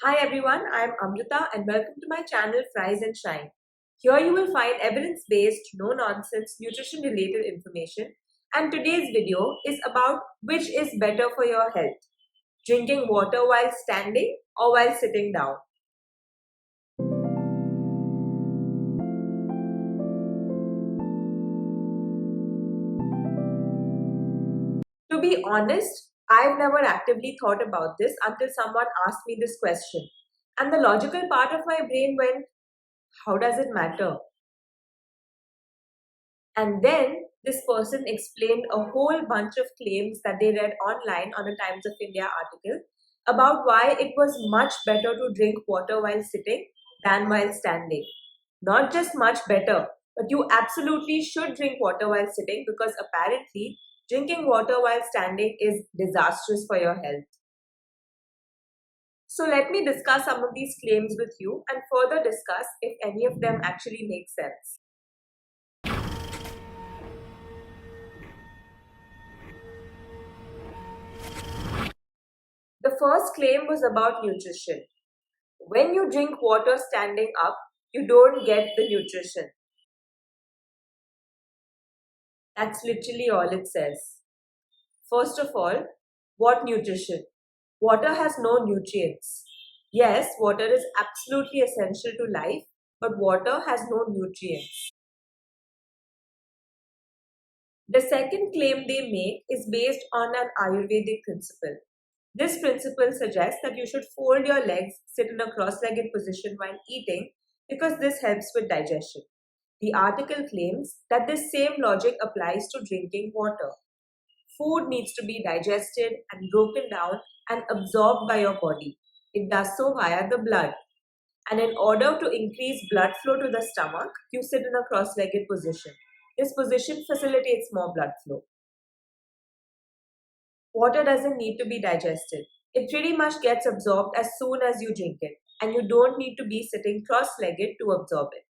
Hi everyone, I am Amrita and welcome to my channel Frise and Shine. Here you will find evidence-based, no-nonsense, nutrition-related information, and today's video is about which is better for your health, drinking water while standing or while sitting down. To be honest, I've never actively thought about this until someone asked me this question. And the logical part of my brain went, how does it matter? And then this person explained a whole bunch of claims that they read online on a Times of India article about why it was much better to drink water while sitting than while standing. Not just much better, but you absolutely should drink water while sitting because apparently drinking water while standing is disastrous for your health. So let me discuss some of these claims with you and further discuss if any of them actually make sense. The first claim was about nutrition. When you drink water standing up, you don't get the nutrition. That's literally all it says. First of all, what nutrition? Water has no nutrients. Yes, water is absolutely essential to life, but water has no nutrients. The second claim they make is based on an Ayurvedic principle. This principle suggests that you should fold your legs, sit in a cross-legged position while eating because this helps with digestion. The article claims that this same logic applies to drinking water. Food needs to be digested and broken down and absorbed by your body. It does so via the blood. And in order to increase blood flow to the stomach, you sit in a cross-legged position. This position facilitates more blood flow. Water doesn't need to be digested. It pretty much gets absorbed as soon as you drink it, and you don't need to be sitting cross-legged to absorb it.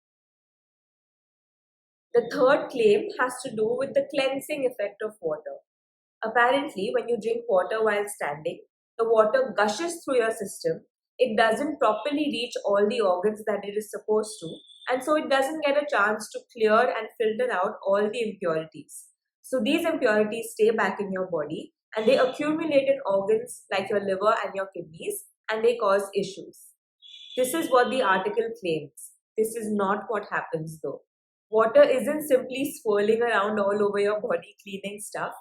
The third claim has to do with the cleansing effect of water. Apparently, when you drink water while standing, the water gushes through your system. It doesn't properly reach all the organs that it is supposed to, and so it doesn't get a chance to clear and filter out all the impurities. So these impurities stay back in your body and they accumulate in organs like your liver and your kidneys and they cause issues. This is what the article claims. This is not what happens though. Water isn't simply swirling around all over your body cleaning stuff.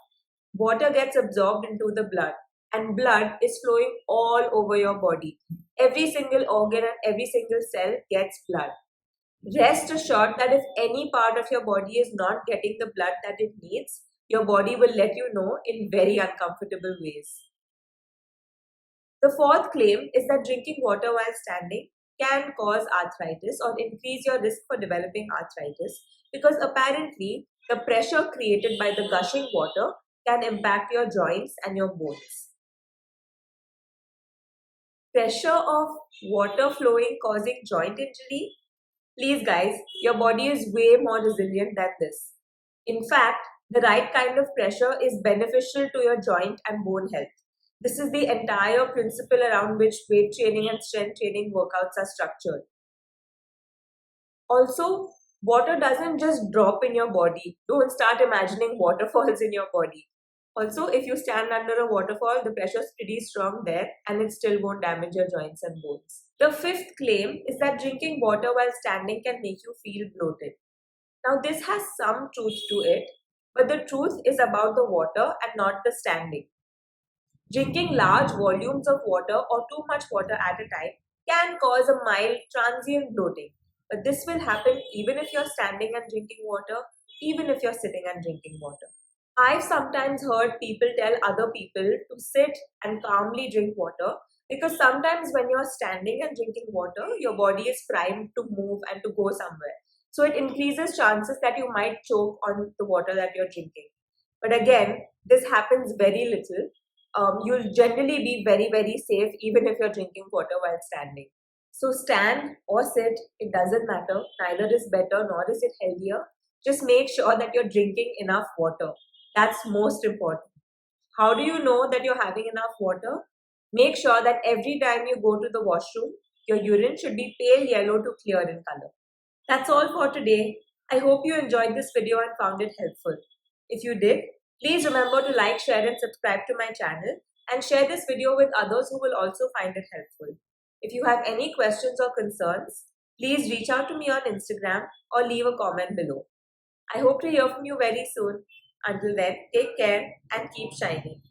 Water gets absorbed into the blood and blood is flowing all over your body. Every single organ and every single cell gets blood. Rest assured that if any part of your body is not getting the blood that it needs, your body will let you know in very uncomfortable ways. The fourth claim is that drinking water while standing can cause arthritis or increase your risk for developing arthritis because apparently the pressure created by the gushing water can impact your joints and your bones. Pressure of water flowing causing joint injury? Please guys, your body is way more resilient than this. In fact, the right kind of pressure is beneficial to your joint and bone health. This is the entire principle around which weight training and strength training workouts are structured. Also, water doesn't just drop in your body. Don't start imagining waterfalls in your body. Also, if you stand under a waterfall, the pressure is pretty strong there and it still won't damage your joints and bones. The fifth claim is that drinking water while standing can make you feel bloated. Now, this has some truth to it, but the truth is about the water and not the standing. Drinking large volumes of water or too much water at a time can cause a mild transient bloating. But this will happen even if you're standing and drinking water, even if you're sitting and drinking water. I've sometimes heard people tell other people to sit and calmly drink water because sometimes when you're standing and drinking water, your body is primed to move and to go somewhere. So it increases chances that you might choke on the water that you're drinking. But again, this happens very little. You'll generally be very, very safe even if you're drinking water while standing. So stand or sit, it doesn't matter. Neither is better nor is it healthier. Just make sure that you're drinking enough water. That's most important. How do you know that you're having enough water? Make sure that every time you go to the washroom, your urine should be pale yellow to clear in color. That's all for today. I hope you enjoyed this video and found it helpful. If you did, please remember to like, share and subscribe to my channel and share this video with others who will also find it helpful. If you have any questions or concerns, please reach out to me on Instagram or leave a comment below. I hope to hear from you very soon. Until then, take care and keep shining.